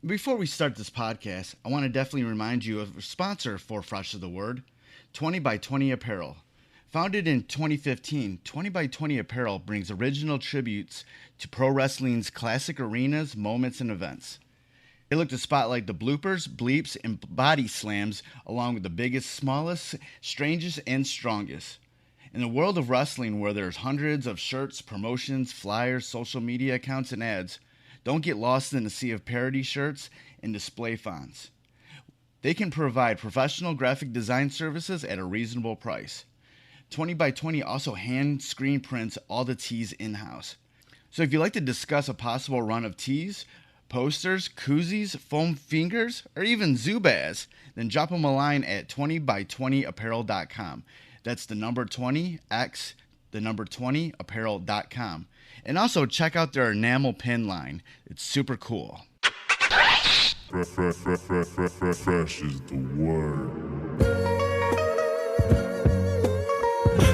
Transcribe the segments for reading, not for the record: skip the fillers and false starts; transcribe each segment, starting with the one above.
Before we start this podcast, I want to definitely remind you of a sponsor for Fresh of the Word, 20 by 20 Apparel. Founded in 2015, 20 by 20 Apparel brings original tributes to pro wrestling's classic arenas, moments, and events. They look to spotlight the bloopers, bleeps, and body slams along with the biggest, smallest, strangest, and strongest. In the world of wrestling where there's hundreds of shirts, promotions, flyers, social media accounts, and ads, don't get lost in the sea of parody shirts and display fonts. They can provide professional graphic design services at a reasonable price. 20 by 20 also hand screen prints all the tees in-house. So if you'd like to discuss a possible run of tees, posters, koozies, foam fingers, or even Zubaz, then drop them a line at 20by20apparel.com. That's the number 20x, the number 20apparel.com. And also check out their enamel pin line. It's super cool. Fresh is the word.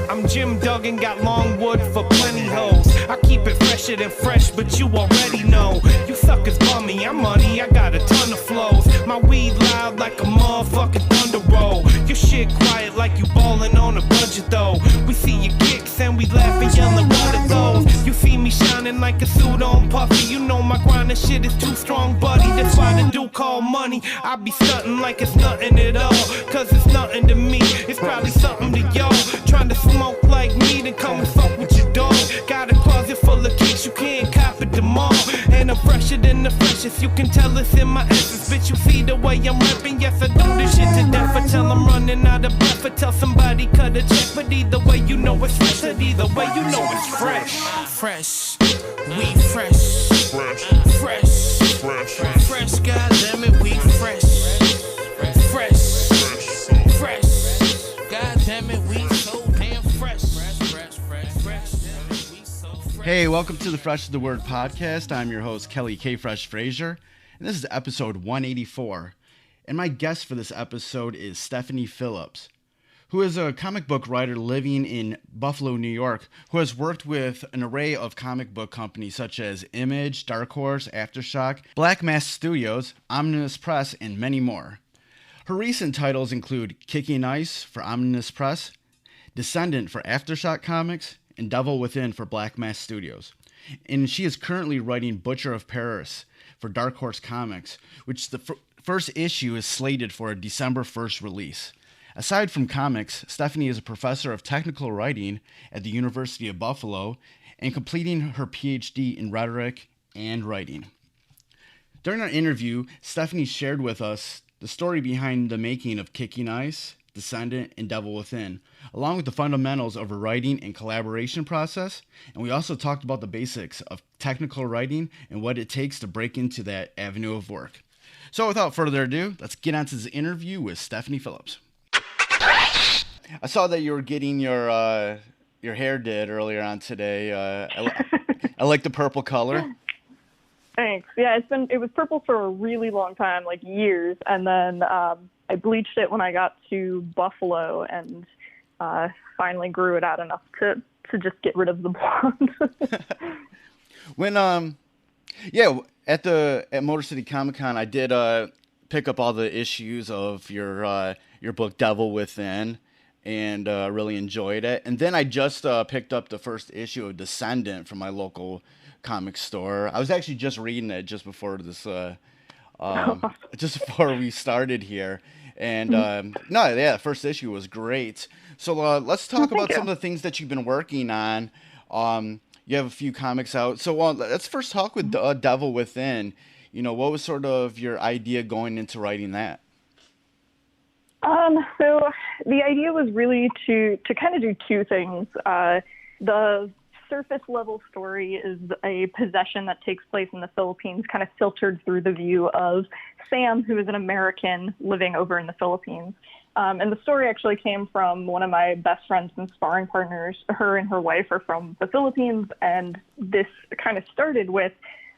I'm Jim Duggan, got long wood for plenty hoes. I keep it fresher than fresh, but you already know. You suckers bummy, I'm money, I got a ton of flows. My weed loud like a motherfucking thunder roll. Your shit quiet like you ballin' on a budget though. We see your kicks and we laugh and yellin' what it goes. You see me shining like a suit on puffy. You know my grindin' shit is too strong, buddy. That's why the dude call money. I be stuntin' like it's nothing at all. Cause it's nothing to me, it's probably something to y'all. Trying to smoke like me, then come and fuck with your dog. Got a closet full of kicks, you can't cop it tomorrow. And I'm fresher than the freshest, you can tell it's in my essence. Bitch, you see the way I'm rapping, yes I do this shit to death. I tell I'm running out of breath, I tell somebody cut a check. But either way you know it's fresh, and either way you know it's fresh. Fresh, we fresh. Fresh, fresh, fresh, goddammit, we fresh. Fresh, fresh, goddammit, we so damn fresh. Hey, welcome to the Fresh is the Word podcast. I'm your host, Kelly K. Fresh Frazier, and this is episode 184. And my guest for this episode is Stephanie Phillips, who is a comic book writer living in Buffalo, New York, who has worked with an array of comic book companies such as Image, Dark Horse, Aftershock, Black Mask Studios, Omnibus Press, and many more. Her recent titles include Kicking Ice for Omnibus Press, Descendant for Aftershock Comics, and Devil Within for Black Mask Studios. And she is currently writing Butcher of Paris for Dark Horse Comics, which the first issue is slated for a December 1st release. Aside from comics, Stephanie is a professor of technical writing at the University of Buffalo and completing her PhD in rhetoric and writing. During our interview, Stephanie shared with us the story behind the making of Kicking Ice, Descendant, and Devil Within, along with the fundamentals of a writing and collaboration process, and we also talked about the basics of technical writing and what it takes to break into that avenue of work. So without further ado, let's get on to this interview with Stephanie Phillips. I saw that you were getting your hair did earlier on today. I like the purple color. Thanks. Yeah, it was purple for a really long time, like years, and then I bleached it when I got to Buffalo and finally grew it out enough to just get rid of the blonde. When at Motor City Comic Con, I did pick up all the issues of your book Devil Within, and really enjoyed it. And then I just picked up the first issue of Descendant from my local comic store. I was actually just reading it just before this, just before we started here. And the first issue was great. So let's talk about some of the things that you've been working on. You have a few comics out. So let's first talk with Devil Within. You know, what was sort of your idea going into writing that? So the idea was really to kind of do two things. The surface level story is a possession that takes place in the Philippines, kind of filtered through the view of Sam, who is an American living over in the Philippines. And the story actually came from one of my best friends and sparring partners. Her and her wife are from the Philippines, and this kind of started with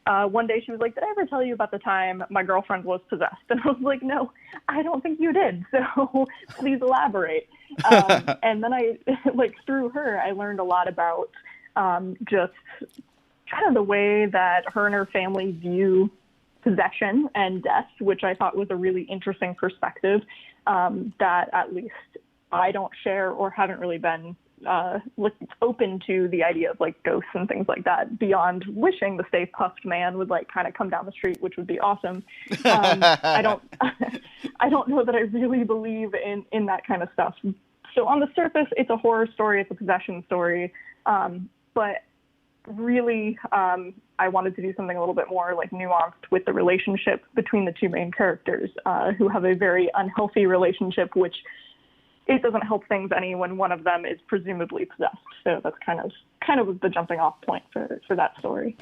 one day she was like, "Did I ever tell you about the time my girlfriend was possessed?" And I was like, "No, I don't think you did. So please elaborate." And then through her, I learned a lot about just kind of the way that her and her family view possession and death, which I thought was a really interesting perspective that at least I don't share or haven't really been open to the idea of like ghosts and things like that, beyond wishing the Stay Puft Man would like kind of come down the street, which would be awesome. I don't know that I really believe in that kind of stuff. So on the surface, it's a horror story, it's a possession story, but really I wanted to do something a little bit more like nuanced with the relationship between the two main characters, who have a very unhealthy relationship, which it doesn't help things any when one of them is presumably possessed. So that's kind of the jumping off point for that story.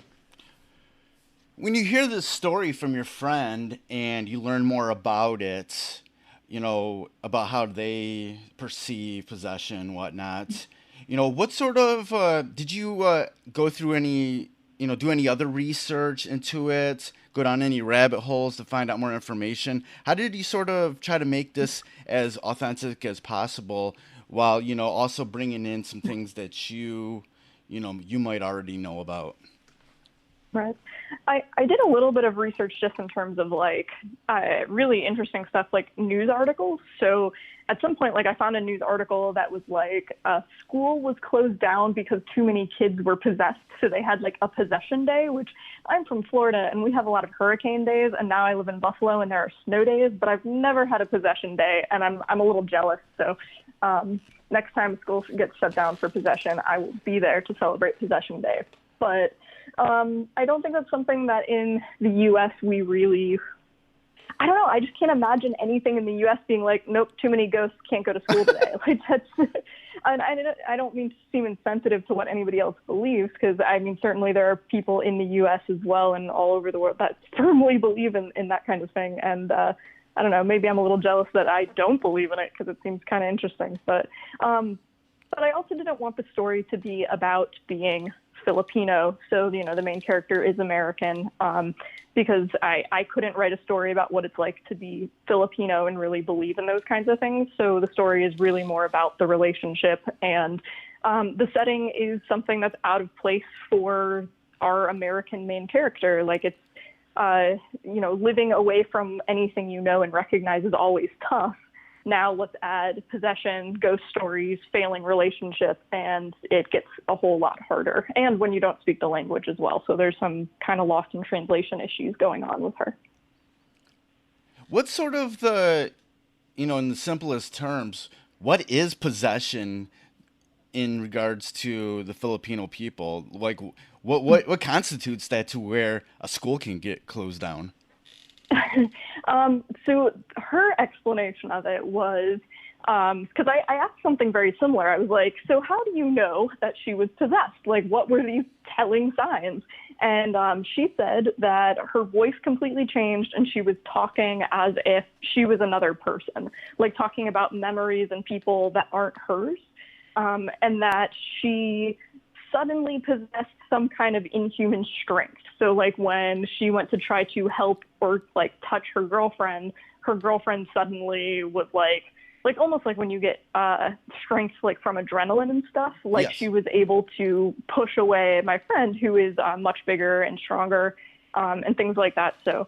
When you hear this story from your friend and you learn more about it, you know, about how they perceive possession and whatnot, you know, what sort of, did you go through any, you know, do any other research into it, go down any rabbit holes to find out more information? How did you sort of try to make this as authentic as possible while, you know, also bringing in some things that you might already know about? Right. I did a little bit of research just in terms of like really interesting stuff like news articles. So at some point, like I found a news article that was like a school was closed down because too many kids were possessed. So they had like a possession day, which I'm from Florida and we have a lot of hurricane days. And now I live in Buffalo and there are snow days, but I've never had a possession day. And I'm a little jealous. So next time school gets shut down for possession, I will be there to celebrate possession day. But I don't think that's something that in the U.S. we really, I don't know, I just can't imagine anything in the U.S. being like, nope, too many ghosts, can't go to school today. Like that's, I don't mean to seem insensitive to what anybody else believes, because I mean, certainly there are people in the U.S. as well and all over the world that firmly believe in that kind of thing. And I don't know, maybe I'm a little jealous that I don't believe in it because it seems kind of interesting. But I also didn't want the story to be about being Filipino. So, you know, the main character is American, because I couldn't write a story about what it's like to be Filipino and really believe in those kinds of things. So the story is really more about the relationship, and the setting is something that's out of place for our American main character. Like it's, you know, living away from anything you know and recognize is always tough. Now let's add possession, ghost stories, failing relationship, and it gets a whole lot harder. And when you don't speak the language as well. So there's some kind of lost in translation issues going on with her. What's sort of the, you know, in the simplest terms, what is possession in regards to the Filipino people? Like, what constitutes that to where a school can get closed down? So her explanation of it was, because I asked something very similar. I was like, so how do you know that she was possessed? Like, what were these telling signs? And she said that her voice completely changed and she was talking as if she was another person, like talking about memories and people that aren't hers, and that she suddenly possessed some kind of inhuman strength. So like when she went to try to help or like touch her girlfriend suddenly was like almost like when you get strength like from adrenaline and stuff, like yes. She was able to push away my friend who is much bigger and stronger, and things like that. So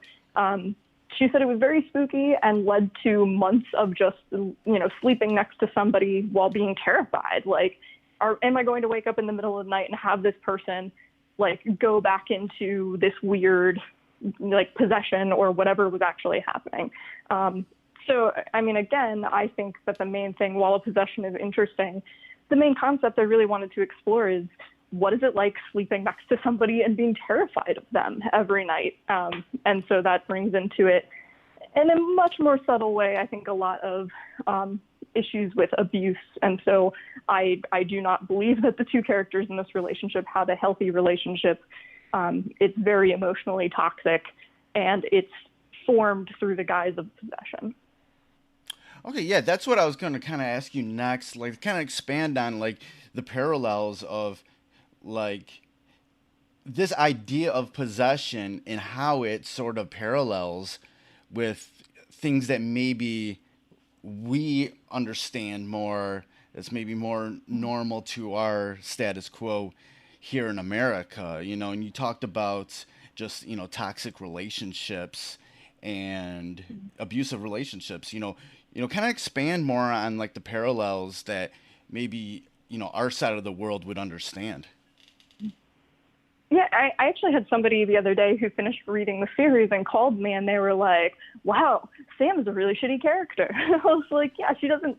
she said it was very spooky and led to months of just, you know, sleeping next to somebody while being terrified. Like, am I going to wake up in the middle of the night and have this person like go back into this weird like possession or whatever was actually happening? So, I mean, again, I think that the main thing, while a possession is interesting, the main concept I really wanted to explore is what is it like sleeping next to somebody and being terrified of them every night? And so that brings into it, in a much more subtle way, I think a lot of issues with abuse. And so I do not believe that the two characters in this relationship have a healthy relationship. It's very emotionally toxic, and it's formed through the guise of possession. Okay, yeah, that's what I was going to kind of ask you next, like kind of expand on like the parallels of like this idea of possession and how it sort of parallels with things that maybe we understand more, it's maybe more normal to our status quo here in America, you know. And you talked about just, toxic relationships and abusive relationships, kind of expand more on like the parallels that maybe, our side of the world would understand. Yeah, I actually had somebody the other day who finished reading the series and called me, and they were like, "Wow, Sam is a really shitty character." I was like, "Yeah, she doesn't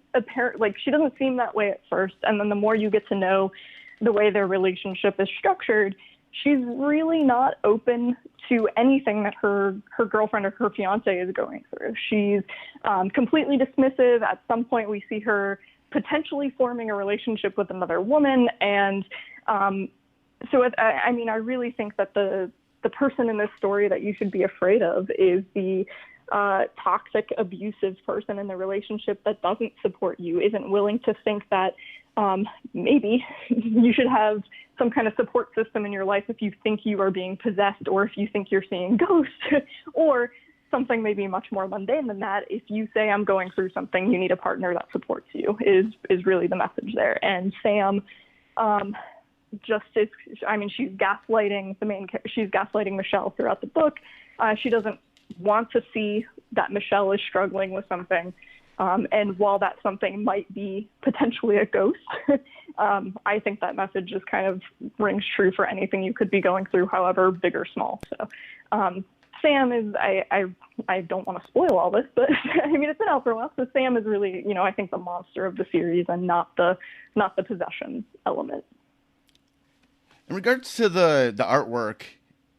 seem that way at first, and then the more you get to know the way their relationship is structured, she's really not open to anything that her girlfriend or her fiance is going through. She's completely dismissive. At some point, we see her potentially forming a relationship with another woman, and so I really think that the person in this story that you should be afraid of is the toxic, abusive person in the relationship that doesn't support you, isn't willing to think that maybe you should have some kind of support system in your life if you think you are being possessed, or if you think you're seeing ghosts, or something maybe much more mundane than that. If you say, I'm going through something, you need a partner that supports you, is really the message there. And Sam she's gaslighting she's gaslighting Michelle throughout the book. She doesn't want to see that Michelle is struggling with something. And while that something might be potentially a ghost, I think that message just kind of rings true for anything you could be going through, however big or small. So Sam is, I don't want to spoil all this, but it's been out for a while. So Sam is really, I think the monster of the series and not the possession element. In regards to the artwork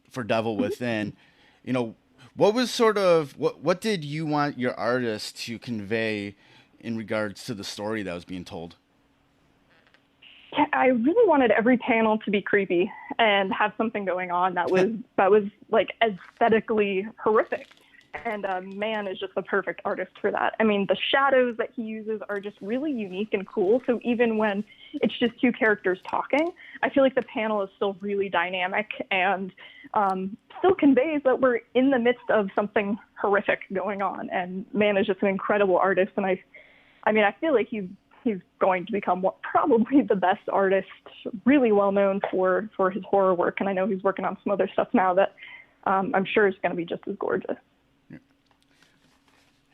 for Devil Within, what was what did you want your artist to convey in regards to the story that was being told? Yeah, I really wanted every panel to be creepy and have something going on that was like aesthetically horrific. And Man is just the perfect artist for that. The shadows that he uses are just really unique and cool. So even when it's just two characters talking, I feel like the panel is still really dynamic and still conveys that we're in the midst of something horrific going on. And Man is just an incredible artist. And I feel like he's going to become probably the best artist, really well known for his horror work. And I know he's working on some other stuff now that I'm sure is going to be just as gorgeous.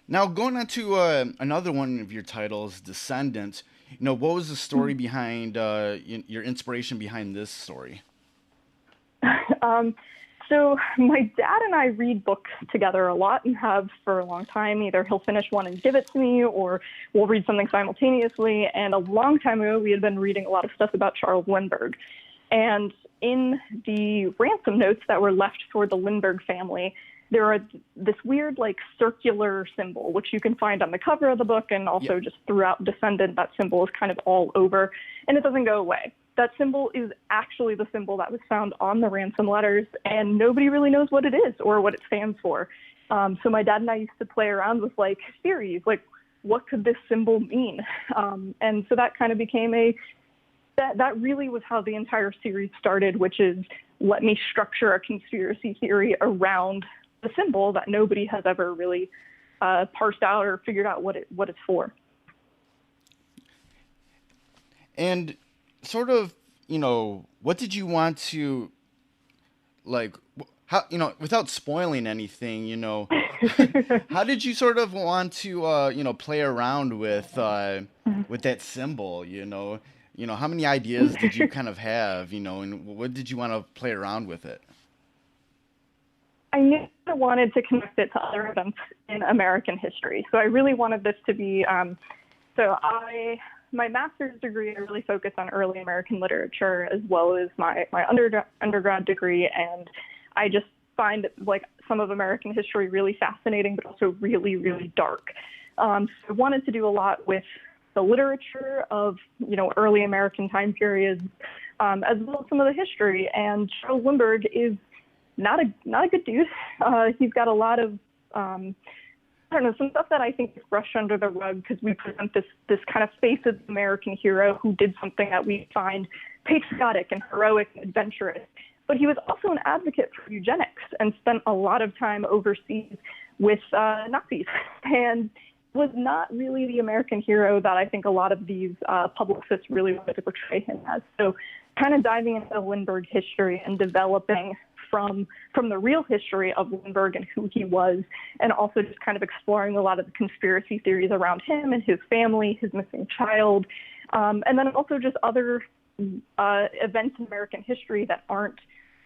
Now, going on to another one of your titles, Descendant, what was the story behind, your inspiration behind this story? So my dad and I read books together a lot and have for a long time. Either he'll finish one and give it to me, or we'll read something simultaneously. And a long time ago, we had been reading a lot of stuff about Charles Lindbergh. And in the ransom notes that were left for the Lindbergh family, there are this weird, circular symbol, which you can find on the cover of the book, and also just throughout Descendant, that symbol is kind of all over, and it doesn't go away. That symbol is actually the symbol that was found on the ransom letters, and nobody really knows what it is or what it stands for. So my dad and I used to play around with, theories, what could this symbol mean? And so that kind of became that really was how the entire series started, which is let me structure a conspiracy theory around the symbol that nobody has ever really parsed out or figured out what it's for. And sort of, what did you want to, how, without spoiling anything, how did you sort of want to, play around with that symbol, how many ideas did you kind of have, and what did you want to play around with it? I knew I wanted to connect it to other events in American history. So I really wanted this to be, my master's degree, I really focused on early American literature as well as my undergrad degree. And I just find some of American history really fascinating, but also really, really dark. So I wanted to do a lot with the literature of, early American time periods, as well as some of the history. And Charles Lindbergh is not a good dude. He's got a lot of, some stuff that I think is brushed under the rug because we present this kind of face of the American hero who did something that we find patriotic and heroic and adventurous. But he was also an advocate for eugenics and spent a lot of time overseas with Nazis, and was not really the American hero that I think a lot of these publicists really wanted to portray him as. So kind of diving into Lindbergh history and developing from the real history of Lindbergh and who he was, and also just kind of exploring a lot of the conspiracy theories around him and his family, his missing child, and then also just other events in American history that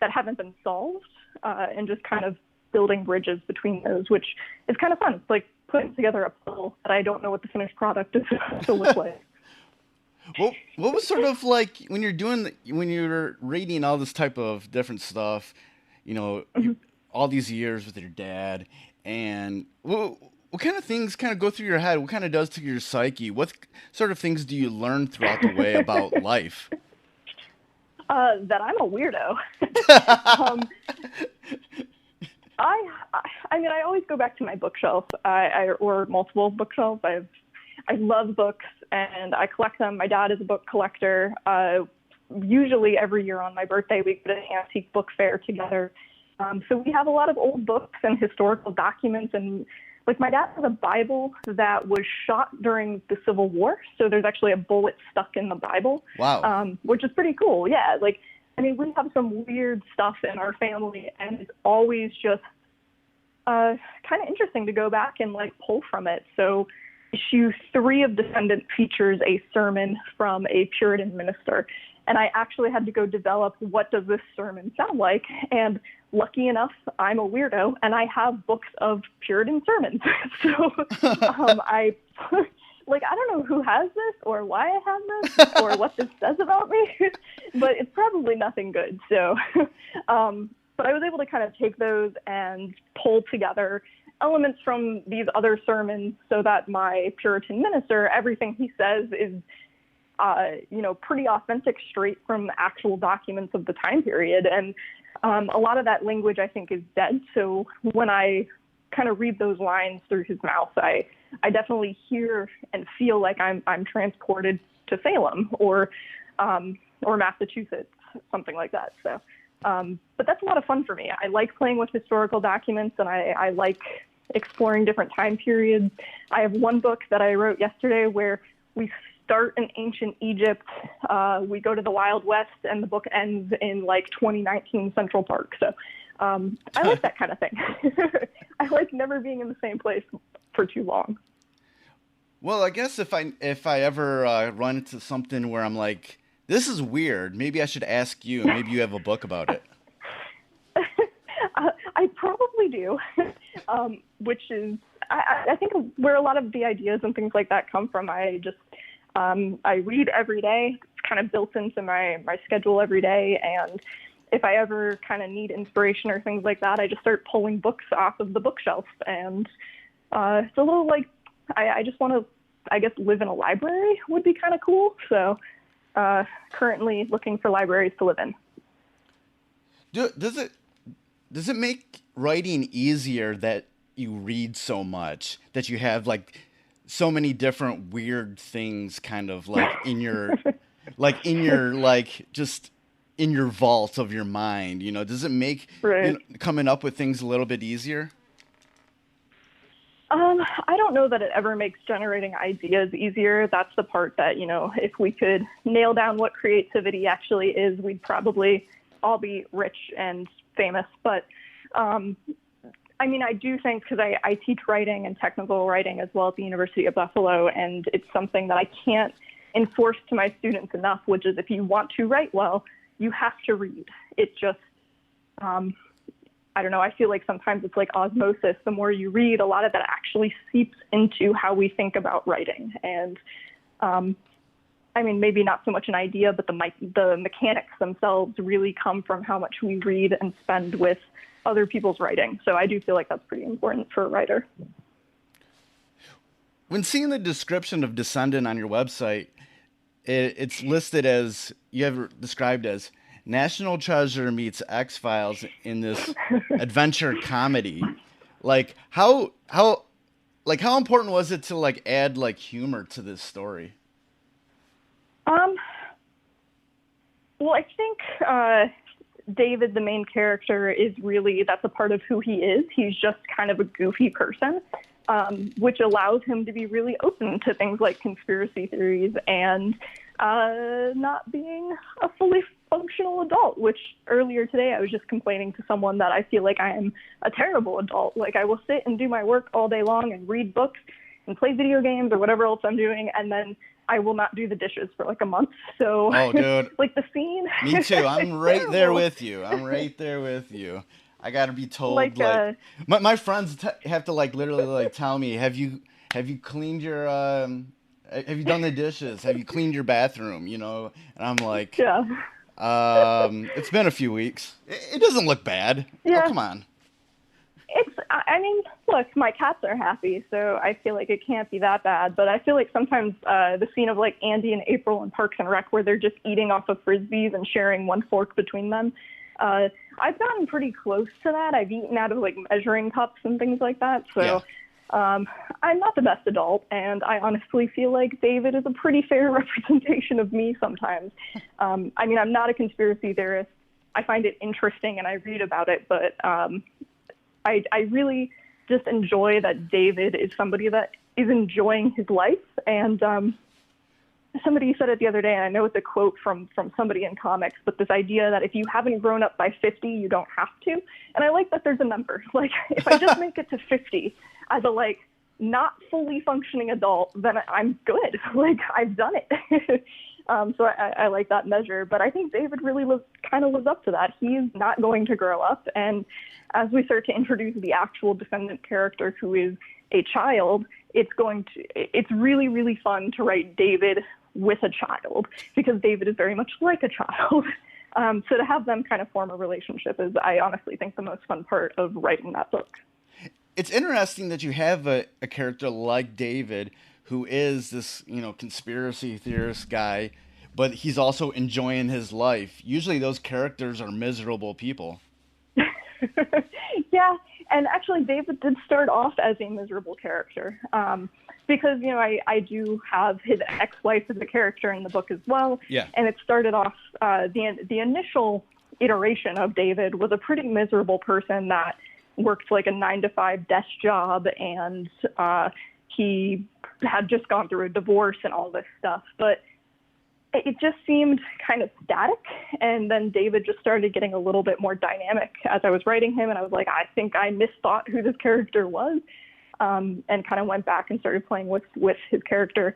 haven't been solved, and just kind of building bridges between those, which is kind of fun. It's like putting together a puzzle that I don't know what the finished product is to look like. What was sort of like when you're reading all this type of different stuff, all these years with your dad, and what kind of things kind of go through your head? What kind of does to your psyche? What sort of things do you learn throughout the way about life? That I'm a weirdo. I always go back to my bookshelf, or multiple bookshelves. I love books and I collect them. My dad is a book collector. Usually every year on my birthday, we go to an antique book fair together. So we have a lot of old books and historical documents, and like my dad has a Bible that was shot during the Civil War. So there's actually a bullet stuck in the Bible. Wow. Which is pretty cool. Yeah. We have some weird stuff in our family, and it's always just kind of interesting to go back and pull from it. So issue 3 of Descendant features a sermon from a Puritan minister. And I actually had to go develop what does this sermon sound like. And lucky enough, I'm a weirdo and I have books of Puritan sermons. So I don't know who has this or why I have this or what this says about me, but it's probably nothing good. So, but I was able to kind of take those and pull together elements from these other sermons so that my Puritan minister, everything he says is, pretty authentic, straight from actual documents of the time period. And a lot of that language, I think, is dead. So when I kind of read those lines through his mouth, I definitely hear and feel like I'm transported to Salem or Massachusetts, something like that. So, but that's a lot of fun for me. I like playing with historical documents, and I like exploring different time periods. I have one book that I wrote yesterday where we start in ancient Egypt, we go to the Wild West, and the book ends in 2019 Central Park. So I like that kind of thing. I like never being in the same place for too long. Well, I guess if I ever run into something where I'm like, this is weird, maybe I should ask you, and maybe you have a book about it. I probably do, which is, I think, where a lot of the ideas and things like that come from. I read every day. It's kind of built into my schedule every day. And if I ever kind of need inspiration or things like that, I just start pulling books off of the bookshelf. And it's a little I just want to, I guess, live in a library would be kind of cool. So currently looking for libraries to live in. Does it make writing easier that you read so much, that you have so many different weird things kind of in your just in your vault of your mind, does it make coming up with things a little bit easier? I don't know that it ever makes generating ideas easier. That's the part that, if we could nail down what creativity actually is, we'd probably all be rich and famous. But I do think, because I teach writing and technical writing as well at the University of Buffalo, and it's something that I can't enforce to my students enough, which is if you want to write well, you have to read. It just, I don't know, I feel like sometimes it's like osmosis. The more you read, a lot of that actually seeps into how we think about writing. And maybe not so much an idea, but the mechanics themselves really come from how much we read and spend with other people's writing. So I do feel like that's pretty important for a writer. When seeing the description of Descendant on your website, it's listed as, you have it described as National Treasure meets X-Files in this adventure comedy. How important was it to add humor to this story? Well, I think David, the main character, that's a part of who he is. He's just kind of a goofy person, which allows him to be really open to things like conspiracy theories and not being a fully functional adult, which earlier today I was just complaining to someone that I feel like I am a terrible adult. Like, I will sit and do my work all day long and read books and play video games or whatever else I'm doing, and then I will not do the dishes for like a month. So, Oh, dude. like the scene. Me too. I'm right there with you. I gotta be told, my friends have to like literally like tell me, have you cleaned your have you done the dishes? Have you cleaned your bathroom? You know, and I'm like, yeah. It's been a few weeks. It doesn't look bad. Yeah. Oh, come on. I mean, look, my cats are happy, so I feel like it can't be that bad. But I feel like sometimes the scene of like Andy and April in Parks and Rec, where they're just eating off of Frisbees and sharing one fork between them, I've gotten pretty close to that. I've eaten out of like measuring cups and things like that. So Yeah. I'm not the best adult, and I honestly feel like David is a pretty fair representation of me sometimes. I mean, I'm not a conspiracy theorist. I find it interesting and I read about it, but I really just enjoy that David is somebody that is enjoying his life. And somebody said it the other day, and I know it's a quote from somebody in comics, but this idea that if you haven't grown up by 50, you don't have to. And I like that there's a number. Like, if I just make it to 50 as a, like, not fully functioning adult, then I'm good. Like, I've done it. So I like that measure. But I think David really kind of lives up to that. He's not going to grow up. And as we start to introduce the actual Descendant character, who is a child, it's really, really fun to write David with a child, because David is very much like a child. So to have them kind of form a relationship is, I honestly think, the most fun part of writing that book. It's interesting that you have a character like David, who is this, conspiracy theorist guy, but he's also enjoying his life. Usually those characters are miserable people. Yeah, and actually David did start off as a miserable character, because, I do have his ex-wife as a character in the book as well. Yeah. And it started off, the initial iteration of David was a pretty miserable person that worked like a 9-to-5 desk job, and he had just gone through a divorce and all this stuff. But it just seemed kind of static. And then David just started getting a little bit more dynamic as I was writing him. And I was like, I think I misthought who this character was, and kind of went back and started playing with his character.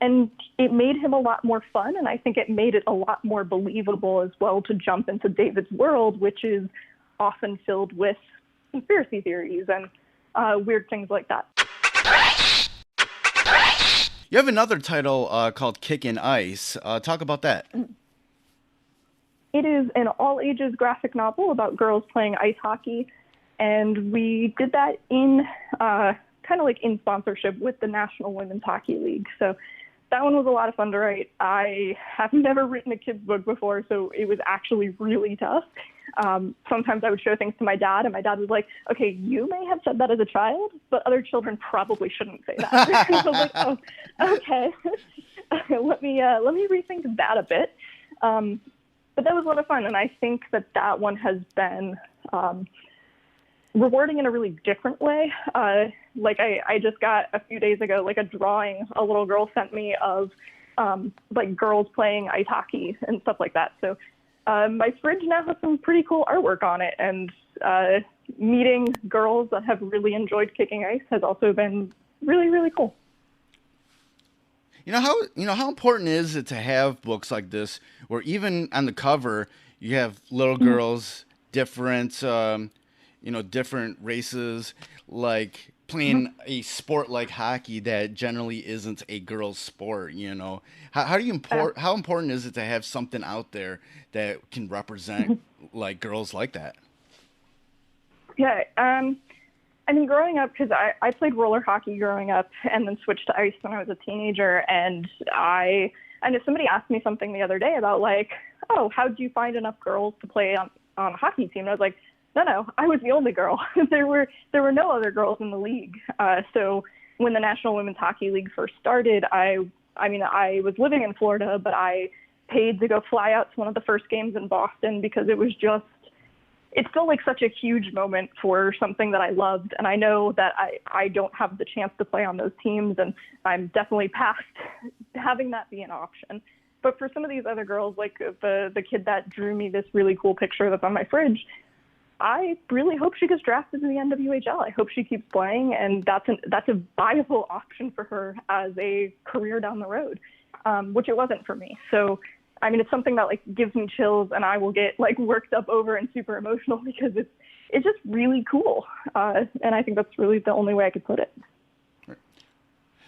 And it made him a lot more fun. And I think it made it a lot more believable as well to jump into David's world, which is often filled with conspiracy theories and weird things like that. You have another title called Kickin' Ice. Talk about that. It is an all-ages graphic novel about girls playing ice hockey, and we did that in kind of like in sponsorship with the National Women's Hockey League. So that one was a lot of fun to write. I have never written a kid's book before, so it was actually really tough. Sometimes I would show things to my dad, and my dad was like, okay, you may have said that as a child, but other children probably shouldn't say that. I was like, oh, okay. let me rethink that a bit. But that was a lot of fun, and I think that one has been rewarding in a really different way. Like I just got a few days ago, like a drawing a little girl sent me of like girls playing ice hockey and stuff like that. So my fridge now has some pretty cool artwork on it, and meeting girls that have really enjoyed kicking ice has also been really, really cool. How important is it to have books like this where even on the cover you have little girls, different different races, like playing a sport like hockey that generally isn't a girl's sport, How important is it to have something out there that can represent like girls like that? Yeah, I mean, growing up, because I played roller hockey growing up and then switched to ice when I was a teenager, and I know somebody asked me something the other day about like, oh, how do you find enough girls to play on a hockey team? And I was like, no, I was the only girl. there were no other girls in the league. So when the National Women's Hockey League first started, I was living in Florida, but I paid to go fly out to one of the first games in Boston because it felt like such a huge moment for something that I loved. And I know that I don't have the chance to play on those teams, and I'm definitely past having that be an option. But for some of these other girls, like the kid that drew me this really cool picture that's on my fridge, I really hope she gets drafted to the NWHL. I hope she keeps playing, and that's a viable option for her as a career down the road, which it wasn't for me. So, I mean, it's something that like gives me chills, and I will get like worked up over and super emotional because it's just really cool, and I think that's really the only way I could put it.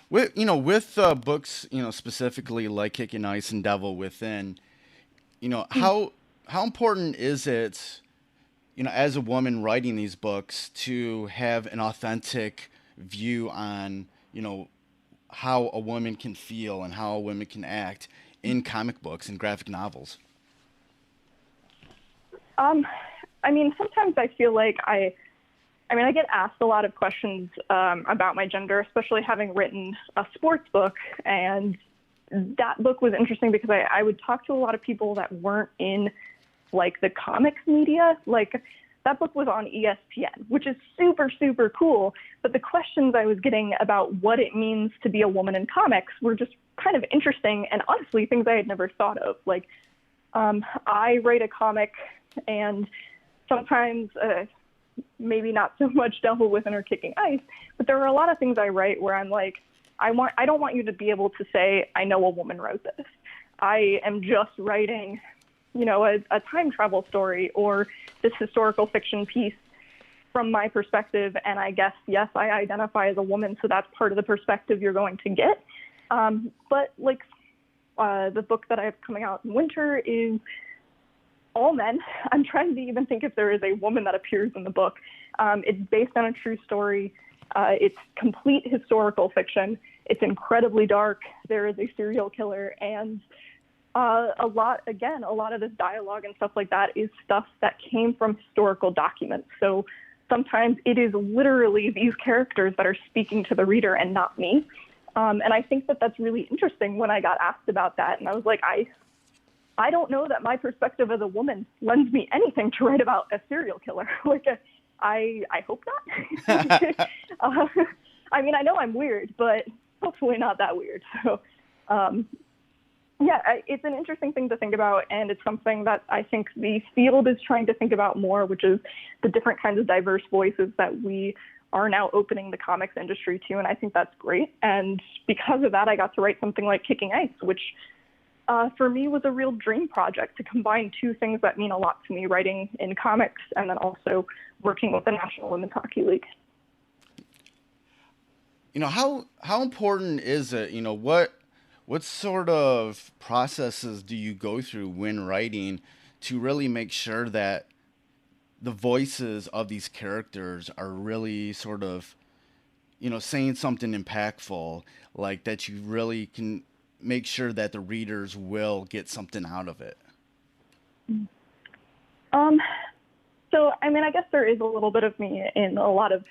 With books, specifically like Kicking Ice and Devil Within, how important is it, as a woman writing these books, to have an authentic view on, how a woman can feel and how a woman can act in comic books and graphic novels? I mean, sometimes I feel like I get asked a lot of questions about my gender, especially having written a sports book. And that book was interesting because I would talk to a lot of people that weren't in like the comics media. Like that book was on ESPN, which is super, super cool. But the questions I was getting about what it means to be a woman in comics were just kind of interesting and honestly things I had never thought of. Like I write a comic, and sometimes maybe not so much Devil Within or Kicking Ice, but there are a lot of things I write where I'm like, I don't want you to be able to say, I know a woman wrote this. I am just writing, a time travel story or this historical fiction piece from my perspective. And I guess, yes, I identify as a woman, so that's part of the perspective you're going to get. But like the book that I have coming out in winter is all men. I'm trying to even think if there is a woman that appears in the book. It's based on a true story. It's complete historical fiction. It's incredibly dark. There is a serial killer, and a lot of this dialogue and stuff like that is stuff that came from historical documents. So sometimes it is literally these characters that are speaking to the reader and not me. And I think that that's really interesting when I got asked about that. And I was like, I don't know that my perspective as a woman lends me anything to write about a serial killer. I hope not. I mean, I know I'm weird, but hopefully not that weird. So, it's an interesting thing to think about, and it's something that I think the field is trying to think about more, which is the different kinds of diverse voices that we are now opening the comics industry to, and I think that's great. And because of that, I got to write something like Kicking Ice, which for me was a real dream project to combine two things that mean a lot to me, writing in comics and then also working with the National Women's Hockey League. How important is it, what sort of processes do you go through when writing to really make sure that the voices of these characters are really sort of, saying something impactful, like that you really can make sure that the readers will get something out of it? So, I mean, I guess there is a little bit of me in a lot of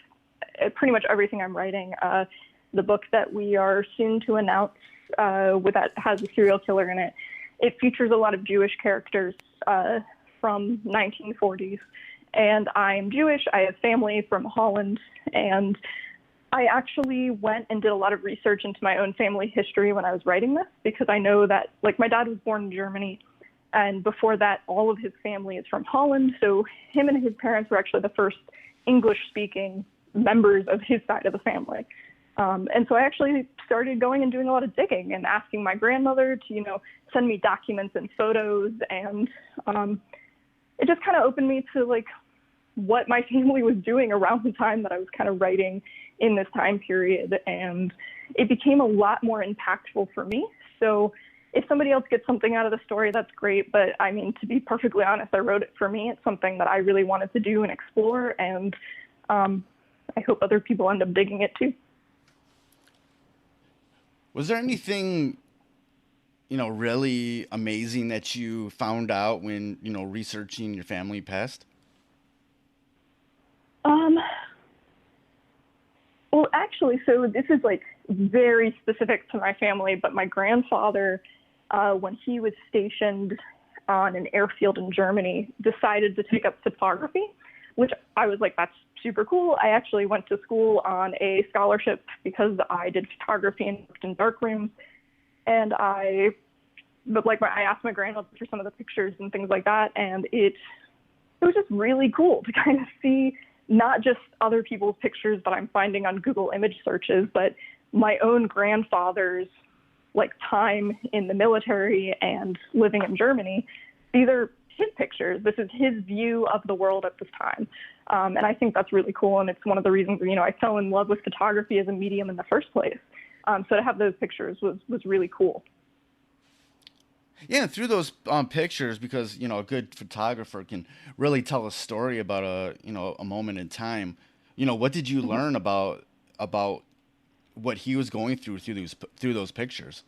pretty much everything I'm writing. The book that we are soon to announce that has a serial killer in it, it features a lot of Jewish characters from 1940s. And I'm Jewish. I have family from Holland, and I actually went and did a lot of research into my own family history when I was writing this, because I know that, like, my dad was born in Germany, and before that, all of his family is from Holland. So him and his parents were actually the first English-speaking members of his side of the family. And so I actually started going and doing a lot of digging and asking my grandmother to, send me documents and photos. And it just kind of opened me to, like, what my family was doing around the time that I was kind of writing in this time period. And it became a lot more impactful for me. So if somebody else gets something out of the story, that's great. But I mean, to be perfectly honest, I wrote it for me. It's something that I really wanted to do and explore. And I hope other people end up digging it too. Was there anything, really amazing that you found out when, researching your family past? Well, actually, so this is like very specific to my family, but my grandfather, when he was stationed on an airfield in Germany, decided to take up photography, which I was like, that's super cool. I actually went to school on a scholarship because I did photography and worked in dark rooms. And I but like I asked my grandmother for some of the pictures and things like that, and it was just really cool to kind of see not just other people's pictures that I'm finding on Google image searches, but my own grandfather's like time in the military and living in Germany. These are his pictures. This is his view of the world at this time. And I think that's really cool. And it's one of the reasons, I fell in love with photography as a medium in the first place. So to have those pictures was really cool. Yeah, through those pictures, because a good photographer can really tell a story about a moment in time. What did you learn about what he was going through those pictures?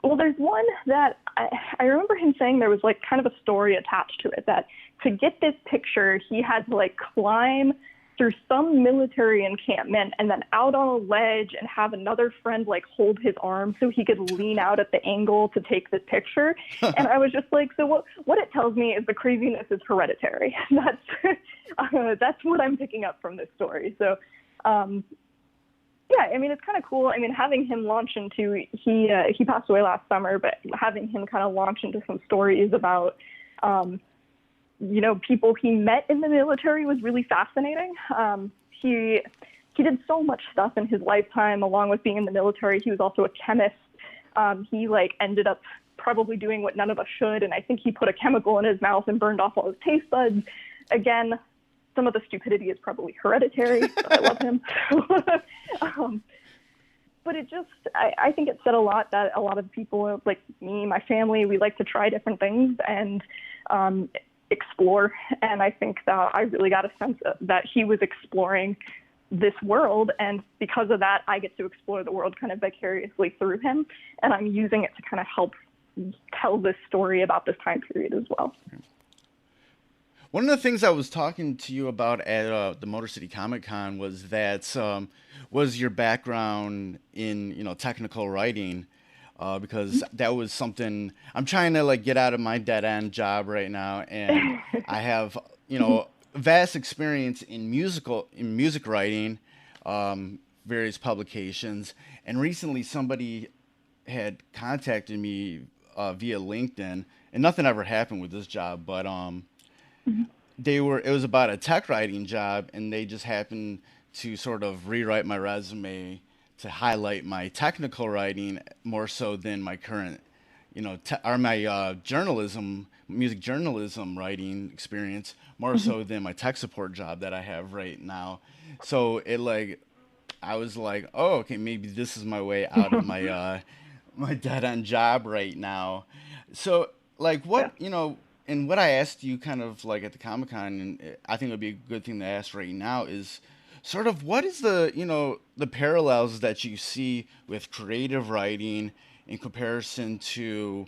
Well, there's one that I remember him saying there was like kind of a story attached to it, that to get this picture, he had to like climb through some military encampment and then out on a ledge and have another friend like hold his arm so he could lean out at the angle to take this picture. And I was just like, so what it tells me is the craziness is hereditary. That's what I'm picking up from this story. So, yeah, it's kind of cool. Having him launch into, he passed away last summer, but having him kind of launch into some stories about, people he met in the military was really fascinating. He did so much stuff in his lifetime, along with being in the military. He was also a chemist. He ended up probably doing what none of us should, and I think he put a chemical in his mouth and burned off all his taste buds. Again, some of the stupidity is probably hereditary, but I love him. But it just, I think it said a lot that a lot of people, like me, my family, we like to try different things and explore. And I think that I really got a sense that he was exploring this world. And because of that, I get to explore the world kind of vicariously through him. And I'm using it to kind of help tell this story about this time period as well. One of the things I was talking to you about at the Motor City Comic Con was that was your background in technical writing, because that was something I'm trying to get out of my dead end job right now, and I have vast experience in music writing, various publications, and recently somebody had contacted me via LinkedIn, and nothing ever happened with this job, but it was about a tech writing job, and they just happened to sort of rewrite my resume to highlight my technical writing more so than my current, or my music journalism writing experience more so than my tech support job that I have right now. So I was like, oh, okay, maybe this is my way out of my my dead end job right now. So what, and what I asked you kind of at the Comic-Con, and I think it would be a good thing to ask right now, is sort of what is the parallels that you see with creative writing in comparison to,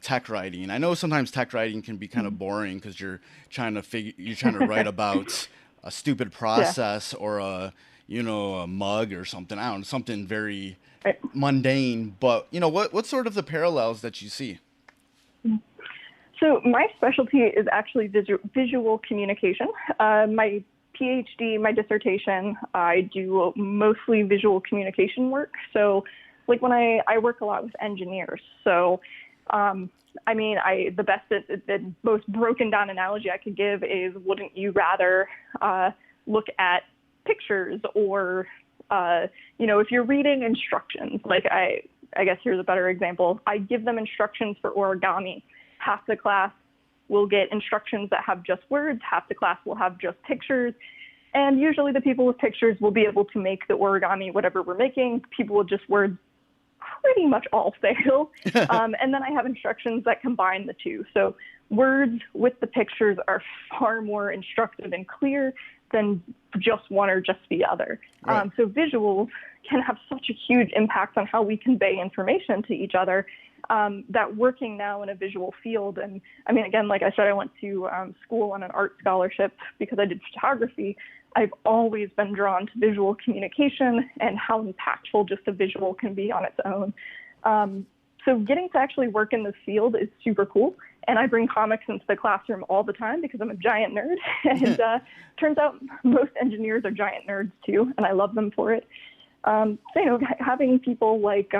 tech writing? I know sometimes tech writing can be kind of boring because you're trying to write about a stupid process or a mug or something. I don't know, something very mundane, but what sort of the parallels that you see? So my specialty is actually visual communication. My PhD, my dissertation, I do mostly visual communication work. So when I work a lot with engineers. So, the best, the most broken down analogy I could give is, wouldn't you rather look at pictures or, if you're reading instructions, I guess here's a better example. I give them instructions for origami. Half the class will get instructions that have just words, half the class will have just pictures, and usually the people with pictures will be able to make the origami, whatever we're making. People with just words pretty much all fail. And then I have instructions that combine the two. So words with the pictures are far more instructive and clear than just one or just the other. Right. So visuals can have such a huge impact on how we convey information to each other, that working now in a visual field. And again, like I said, I went to school on an art scholarship because I did photography. I've always been drawn to visual communication and how impactful just a visual can be on its own. So getting to actually work in this field is super cool. And I bring comics into the classroom all the time because I'm a giant nerd. And turns out most engineers are giant nerds too, and I love them for it. So, having people like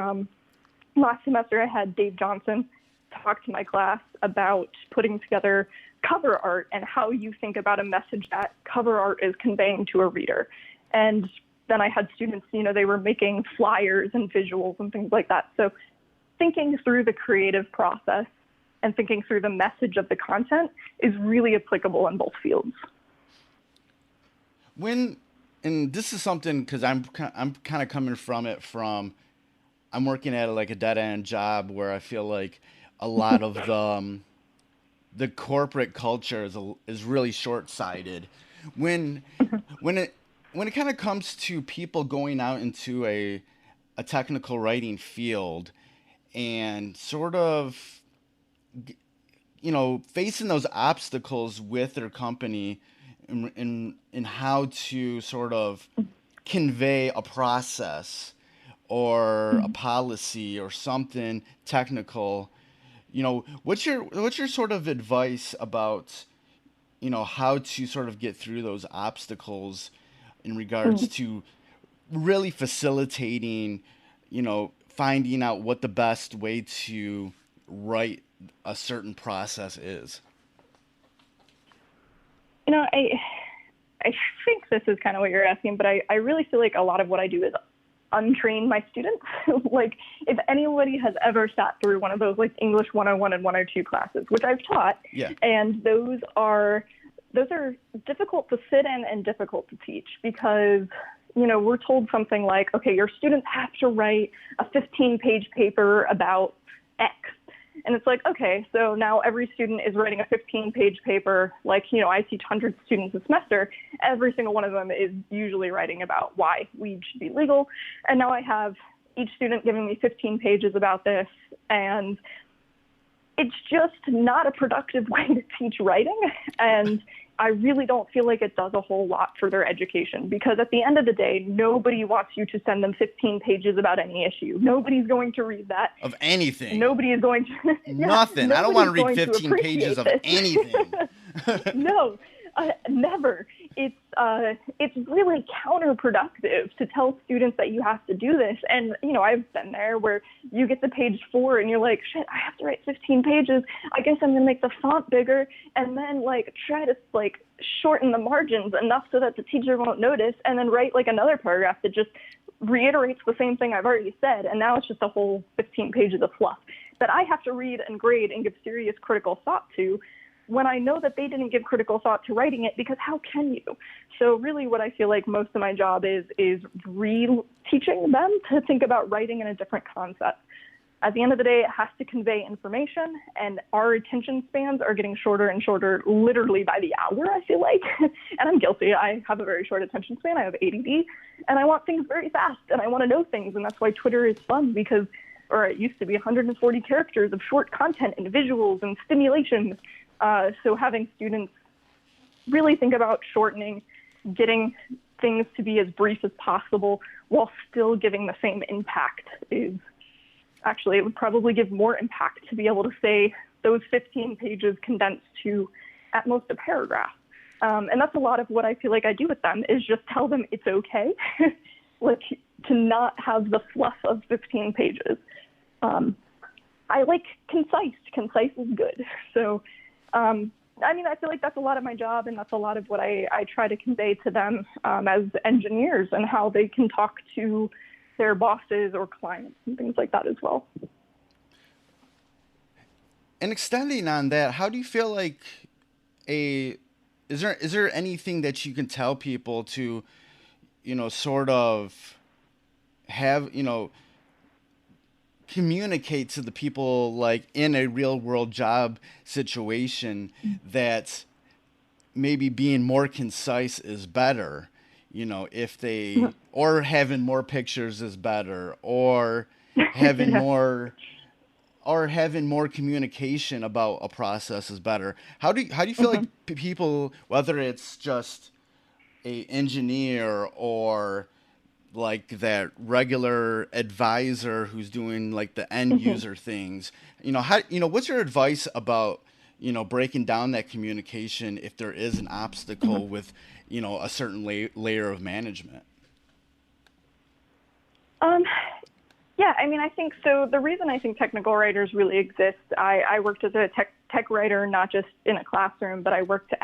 last semester I had Dave Johnson talk to my class about putting together cover art and how you think about a message that cover art is conveying to a reader. And then I had students, they were making flyers and visuals and things like that. So thinking through the creative process and thinking through the message of the content is really applicable in both fields. And this is something, because I'm kind of coming from it I'm working at like a dead end job where I feel like a lot of the corporate culture is really short sighted. When it kind of comes to people going out into a technical writing field and sort of facing those obstacles with their company in how to sort of convey a process or a policy or something technical, what's your sort of advice about how to sort of get through those obstacles in regards to really facilitating, finding out what the best way to write a certain process is? I think this is kind of what you're asking, but I really feel like a lot of what I do is untrain my students. Like, if anybody has ever sat through one of those like English 101 and 102 classes, which I've taught, and those are difficult to sit in and difficult to teach because, we're told something like, okay, your students have to write a 15-page paper about X. And it's like, okay, so now every student is writing a 15-page paper. Like, I teach hundreds of students a semester. Every single one of them is usually writing about why weed should be legal. And now I have each student giving me 15 pages about this. And it's just not a productive way to teach writing. And I really don't feel like it does a whole lot for their education, because at the end of the day, nobody wants you to send them 15 pages about any issue. Nobody's going to read that. Of anything. Nobody is going to. Nothing. I don't want to read 15 pages of anything. No, never. It's really counterproductive to tell students that you have to do this. And, I've been there where you get to page 4 and you're like, shit, I have to write 15 pages. I guess I'm going to make the font bigger and then try to shorten the margins enough so that the teacher won't notice, and then write another paragraph that just reiterates the same thing I've already said. And now it's just a whole 15 pages of fluff that I have to read and grade and give serious critical thought to, when I know that they didn't give critical thought to writing it, because how can you? So really what I feel like most of my job is re-teaching them to think about writing in a different concept. At the end of the day, it has to convey information, and our attention spans are getting shorter and shorter, literally by the hour, I feel like. And I'm guilty. I have a very short attention span. I have ADD, and I want things very fast, and I want to know things, and that's why Twitter is fun, because, or it used to be 140 characters of short content and visuals and stimulation. So having students really think about shortening, getting things to be as brief as possible while still giving the same impact is actually, it would probably give more impact to be able to say those 15 pages condensed to at most a paragraph. And that's a lot of what I feel like I do with them, is just tell them it's okay, to not have the fluff of 15 pages. I like concise. Concise is good. So, I feel like that's a lot of my job, and that's a lot of what I try to convey to them as engineers, and how they can talk to their bosses or clients and things like that as well. And extending on that, how do you feel like is there anything that you can tell people to, sort of have, communicate to the people in a real world job situation that maybe being more concise is better, if they, or having more pictures is better, or having more communication about a process is better. How do you feel like people, whether it's just a engineer or that regular advisor who's doing the end user things, what's your advice about, breaking down that communication if there is an obstacle with, a certain layer of management? Yeah, I mean, I think so. The reason I think technical writers really exist, I worked as a tech writer, not just in a classroom, but I worked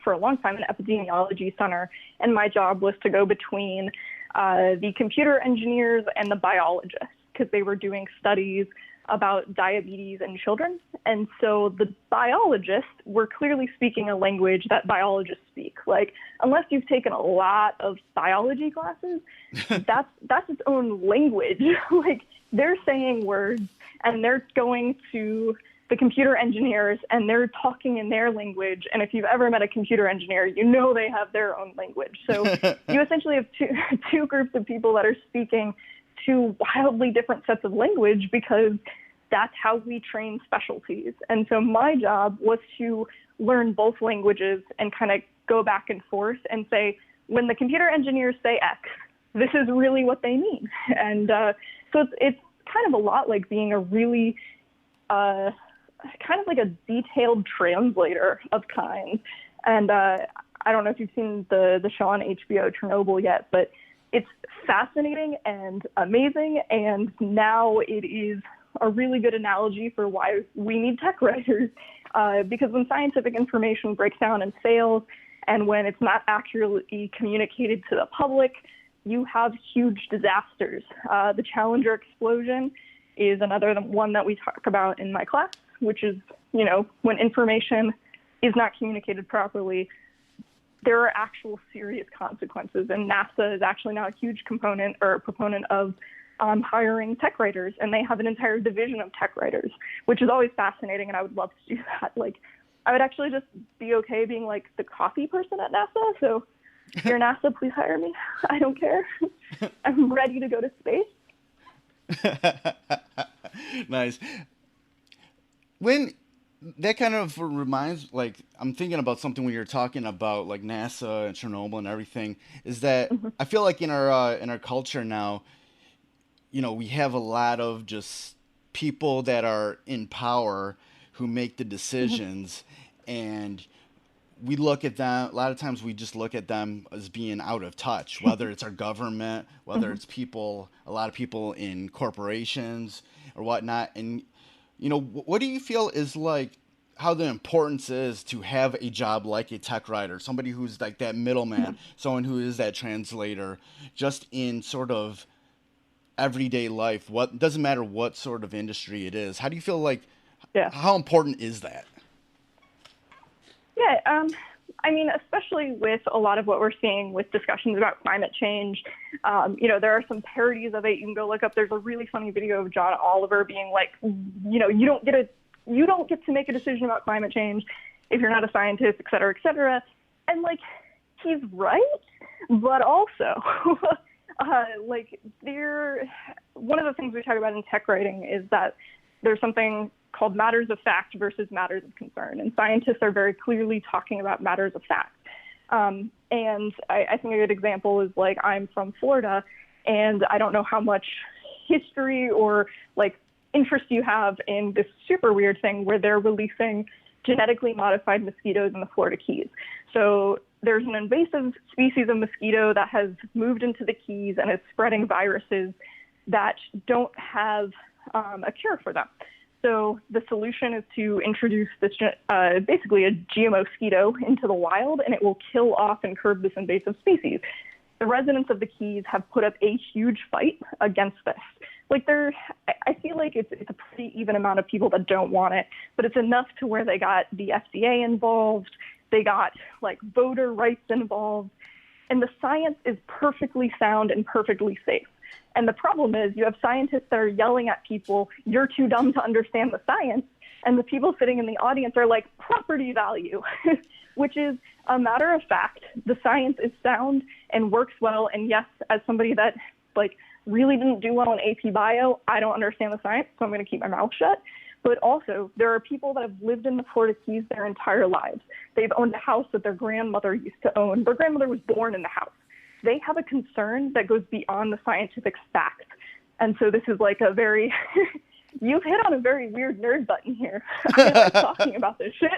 for a long time, an epidemiology center. And my job was to go between the computer engineers and the biologists, because they were doing studies about diabetes in children. And so the biologists were clearly speaking a language that biologists speak. Like, unless you've taken a lot of biology classes, that's its own language. Like, they're saying words and they're going to the computer engineers and they're talking in their language. And if you've ever met a computer engineer, you know they have their own language. So you essentially have two groups of people that are speaking two wildly different sets of language, because that's how we train specialties. And so my job was to learn both languages and kind of go back and forth and say, when the computer engineers say X, this is really what they mean. And so it's kind of a lot like being a really kind of like a detailed translator of kinds. And I don't know if you've seen the show on HBO, Chernobyl, yet, but it's fascinating and amazing, and now it is a really good analogy for why we need tech writers, because when scientific information breaks down and fails, and when it's not accurately communicated to the public, you have huge disasters. The Challenger explosion is another one that we talk about in my class, which is, when information is not communicated properly, there are actual serious consequences. And NASA is actually now a huge component or proponent of hiring tech writers, and they have an entire division of tech writers, which is always fascinating, and I would love to do that. Like, I would actually just be okay being like the coffee person at NASA. So if you're NASA, please hire me. I don't care. I'm ready to go to space. Nice. When that kind of reminds, like, I'm thinking about something when you're talking about like NASA and Chernobyl and everything, is that I feel like in our culture now, we have a lot of just people that are in power who make the decisions, and we look at them, a lot of times we just look at them as being out of touch, whether it's our government, whether it's people, a lot of people in corporations or whatnot. And, what do you feel is like how the importance is to have a job like a tech writer, somebody who's like that middleman, someone who is that translator, just in sort of everyday life? What doesn't matter what sort of industry it is. How do you feel like, how important is that? Yeah, I mean, especially with a lot of what we're seeing with discussions about climate change, there are some parodies of it. You can go look up. There's a really funny video of John Oliver being like, you don't get to make a decision about climate change if you're not a scientist, et cetera, et cetera. And like, he's right, but also, one of the things we talk about in tech writing is that there's something called matters of fact versus matters of concern. And scientists are very clearly talking about matters of fact. And I think a good example is, like, I'm from Florida, and I don't know how much history or like interest you have in this super weird thing where they're releasing genetically modified mosquitoes in the Florida Keys. So there's an invasive species of mosquito that has moved into the Keys and is spreading viruses that don't have a cure for them. So the solution is to introduce this basically a GMO mosquito into the wild, and it will kill off and curb this invasive species. The residents of the Keys have put up a huge fight against this. Like, I feel like it's a pretty even amount of people that don't want it, but it's enough to where they got the FDA involved, they got like voter rights involved, and the science is perfectly sound and perfectly safe. And the problem is you have scientists that are yelling at people, you're too dumb to understand the science. And the people sitting in the audience are like, property value, which is a matter of fact. The science is sound and works well. And yes, as somebody that like really didn't do well in AP Bio, I don't understand the science, so I'm going to keep my mouth shut. But also, there are people that have lived in the Florida Keys their entire lives. They've owned a house that their grandmother used to own. Their grandmother was born in the house. They have a concern that goes beyond the scientific facts. And so this is like a very, you've hit on a very weird nerd button here. I like talking about this shit.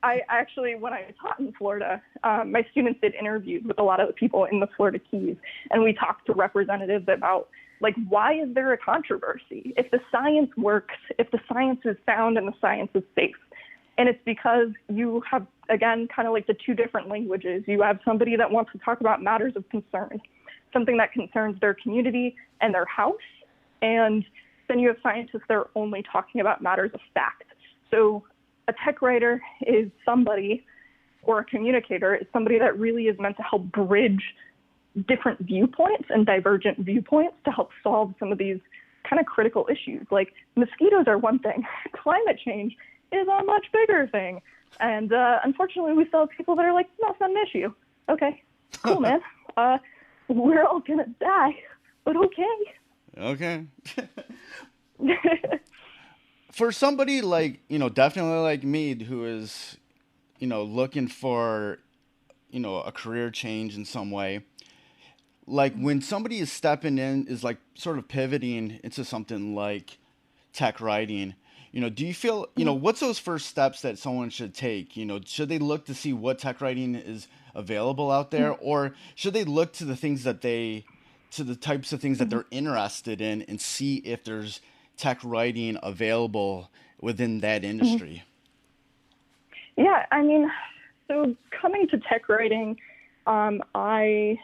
I actually, when I taught in Florida, my students did interviews with a lot of the people in the Florida Keys. And we talked to representatives about Like, why is there a controversy? If the science works, if the science is sound and the science is safe. And it's because you have, again, kind of like the two different languages. You have somebody that wants to talk about matters of concern, something that concerns their community and their house. And then you have scientists that are only talking about matters of fact. So a tech writer is somebody, or a communicator is somebody that really is meant to help bridge different viewpoints and divergent viewpoints to help solve some of these kind of critical issues. Like, mosquitoes are one thing. Climate change is a much bigger thing. And unfortunately, we still have people that are like, no, it's not an issue. Okay, cool, man. We're all going to die, but okay. Okay. For somebody like, definitely like me, who is, looking for, a career change in some way, like when somebody is stepping in, is like sort of pivoting into something like tech writing, do you feel, what's those first steps that someone should take? Should they look to see what tech writing is available out there, or should they look to the things that to the types of things that they're interested in and see if there's tech writing available within that industry? Yeah, I mean, so coming to tech writing, my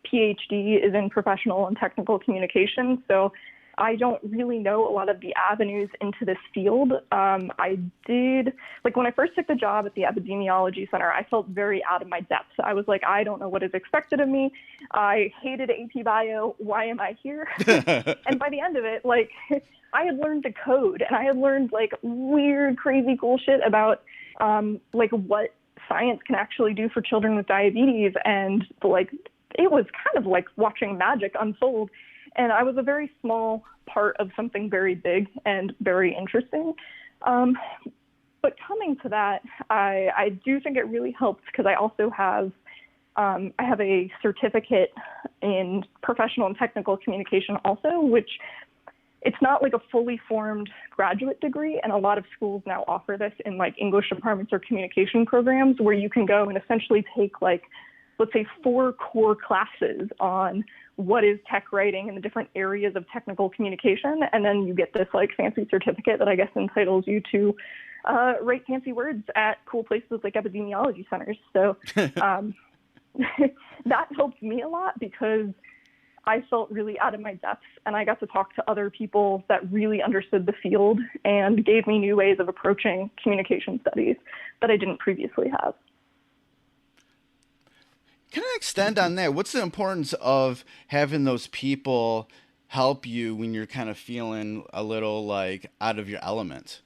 PhD is in professional and technical communication, so I don't really know a lot of the avenues into this field. I did, like when I first took the job at the epidemiology center, I felt very out of my depth. I was like, I don't know what is expected of me. I hated AP Bio. Why am I here? And by the end of it, like, I had learned to code, and I had learned like weird, crazy, cool shit about like what science can actually do for children with diabetes. And like, it was kind of like watching magic unfold. And I was a very small part of something very big and very interesting. But coming to that, I do think it really helped because I also have I have a certificate in professional and technical communication also, which it's not like a fully formed graduate degree. And a lot of schools now offer this in like English departments or communication programs where you can go and essentially take like, let's say 4 core classes on what is tech writing and the different areas of technical communication. And then you get this like fancy certificate that I guess entitles you to write fancy words at cool places like epidemiology centers. So that helped me a lot because I felt really out of my depth, and I got to talk to other people that really understood the field and gave me new ways of approaching communication studies that I didn't previously have. Can I extend on that? What's the importance of having those people help you when you're kind of feeling a little like out of your element?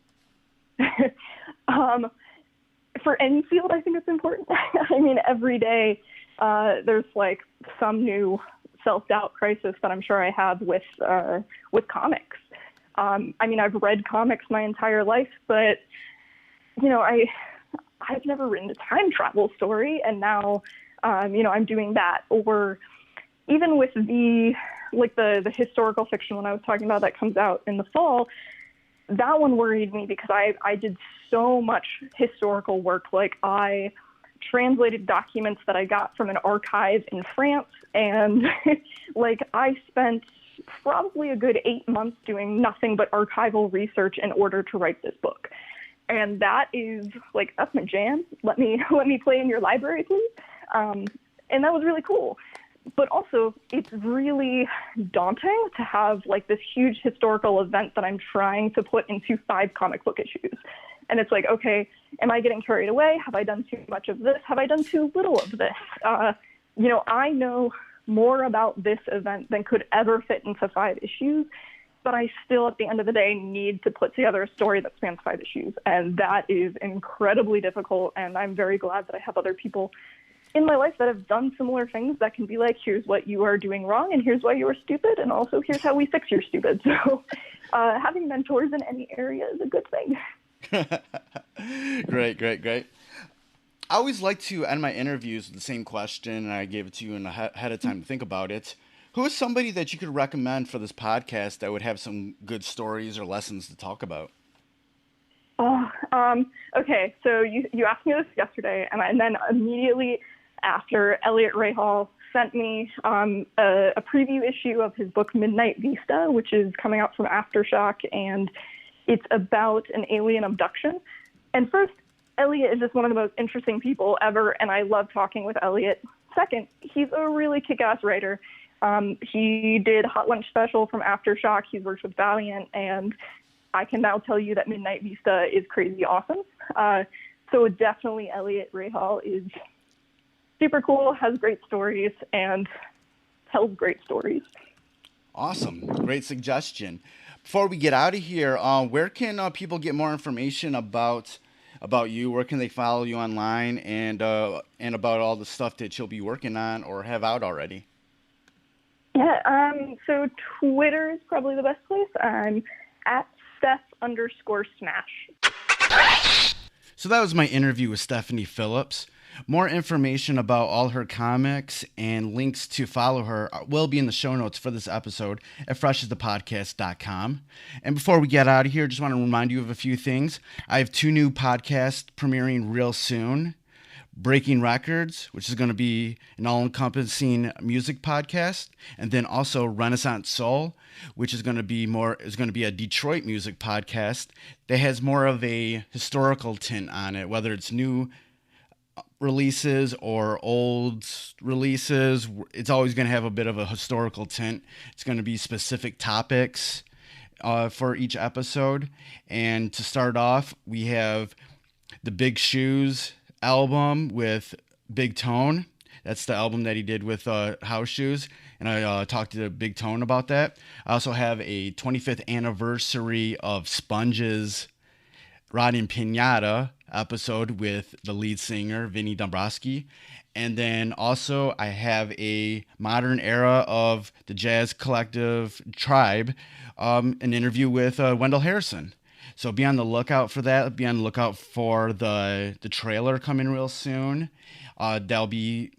For any field, I think it's important. I mean, every day there's like some new self-doubt crisis that I'm sure I have with comics. I mean, I've read comics my entire life, but I've never written a time travel story, and now I'm doing that. Or even with the historical fiction one I was talking about that comes out in the fall, that one worried me because I did so much historical work. Like, I translated documents that I got from an archive in France, and like I spent probably a good 8 months doing nothing but archival research in order to write this book. And that is like, that's my jam. Let me play in your library, please. And that was really cool. But also, it's really daunting to have like this huge historical event that I'm trying to put into 5 comic book issues. And it's like, okay, am I getting carried away? Have I done too much of this? Have I done too little of this? I know more about this event than could ever fit into 5 issues, but I still, at the end of the day, need to put together a story that spans 5 issues. And that is incredibly difficult. And I'm very glad that I have other people in my life that have done similar things that can be like, here's what you are doing wrong, and here's why you are stupid, and also here's how we fix your stupid. So having mentors in any area is a good thing. Great. I always like to end my interviews with the same question, and I gave it to you in ahead of time to think about it. Who is somebody that you could recommend for this podcast that would have some good stories or lessons to talk about? Okay. So you asked me this yesterday, and then immediately after Elliot Rahal sent me a preview issue of his book Midnight Vista, which is coming out from Aftershock, and it's about an alien abduction. And first, Elliot is just one of the most interesting people ever, and I love talking with Elliot. Second, he's a really kick-ass writer. He did Hot Lunch Special from Aftershock. He's worked with Valiant, and I can now tell you that Midnight Vista is crazy awesome. So definitely Elliot Rahal is super cool, has great stories, and tells great stories. Awesome. Great suggestion. Before we get out of here, where can people get more information about you? Where can they follow you online and about all the stuff that you'll be working on or have out already? Yeah, so Twitter is probably the best place. I'm at Steph_Smash. So that was my interview with Stephanie Phillips. More information about all her comics and links to follow her will be in the show notes for this episode at freshasthepodcast.com. And before we get out of here, just want to remind you of a few things. I have 2 new podcasts premiering real soon. Breaking Records, which is going to be an all-encompassing music podcast, and then also Renaissance Soul, which is going to be a Detroit music podcast that has more of a historical tint on it, whether it's new releases or old releases. It's always going to have a bit of a historical tint. It's going to be specific topics for each episode. And to start off, we have the Big Shoes album with Big Tone. That's the album that he did with House Shoes, and I talked to Big Tone about that. I also have a 25th anniversary of Sponge's Rodin Pinata episode with the lead singer Vinny Dombrowski, and then also I have a modern era of the jazz collective Tribe, an interview with Wendell Harrison. So be on the lookout for that. Be on the lookout for the trailer coming real soon. There'll be,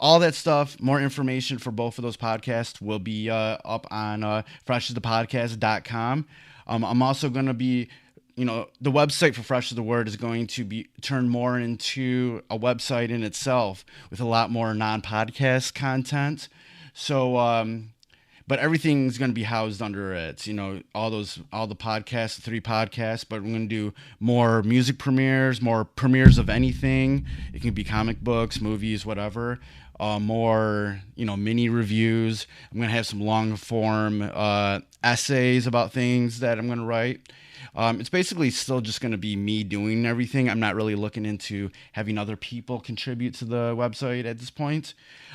all that stuff, more information for both of those podcasts will be up on freshasthepodcast.com. I'm also going to be, the website for Fresh as the Word is going to be turned more into a website in itself with a lot more non-podcast content. So, but everything's going to be housed under it, all the podcasts, the 3 podcasts, but we're going to do more music premieres, more premieres of anything. It can be comic books, movies, whatever, more, mini reviews. I'm going to have some long form essays about things that I'm going to write. It's basically still just going to be me doing everything. I'm not really looking into having other people contribute to the website at this point.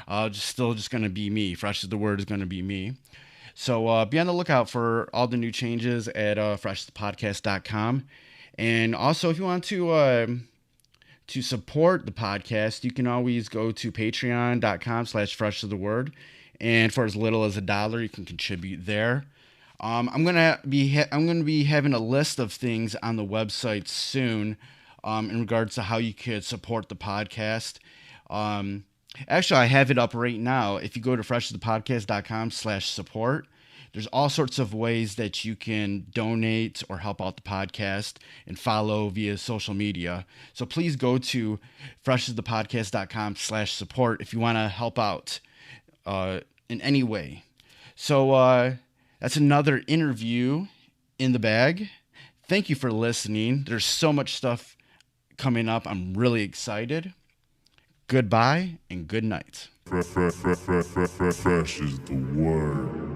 Just going to be me. Fresh as the Word is going to be me. So be on the lookout for all the new changes at freshthepodcast.com. And also, if you want to support the podcast, you can always go to patreon.com/freshastheword. And for as little as $1, you can contribute there. I'm gonna be having a list of things on the website soon in regards to how you could support the podcast. Actually, I have it up right now. If you go to freshasthepodcast.com/support, there's all sorts of ways that you can donate or help out the podcast and follow via social media. So please go to freshasthepodcast.com/support if you want to help out in any way. So that's another interview in the bag. Thank you for listening. There's so much stuff coming up. I'm really excited. Goodbye and good night. Fresh is the word.